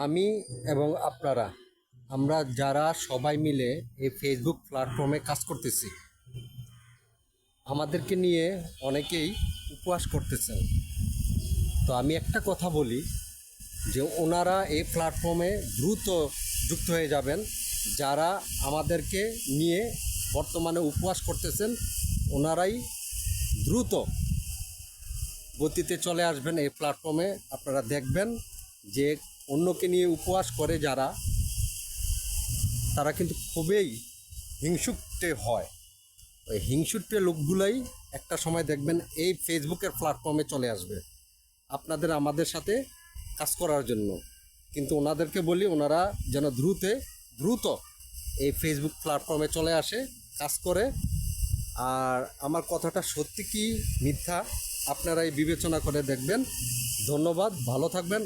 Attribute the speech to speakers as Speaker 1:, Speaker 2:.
Speaker 1: আমি এবং আপনারা আমরা যারা সবাই মিলে এই ফেসবুক প্ল্যাটফর্মে কাজ করতেছি, আমাদেরকে নিয়ে অনেকেই উপহাস করতেছেন। তো আমি একটা কথা বলি যে ওনারা এই প্ল্যাটফর্মে দ্রুত যুক্ত হয়ে যাবেন। যারা আমাদেরকে নিয়ে বর্তমানে উপহাস করতেছেন, ওনারাই দ্রুত গতিতে চলে আসবেন এই প্ল্যাটফর্মে। আপনারা দেখবেন যে অন্যকে নিয়ে উপহাস করে যারা, তারা কিন্তু খুবই হিংসুটে হয়। ওই হিংসুটে লোকগুলাই একটা সময় দেখবেন এই ফেসবুকের প্ল্যাটফর্মে চলে আসবে আপনাদের আমাদের সাথে কাজ করার জন্য। কিন্তু ওনাদেরকে বলি ওনারা যেন দ্রুত এই ফেসবুক প্ল্যাটফর্মে চলে আসে, কাজ করে। আর আমার কথাটা সত্যি কি মিথ্যা আপনারাই বিবেচনা করে দেখবেন। ধন্যবাদ, ভালো থাকবেন।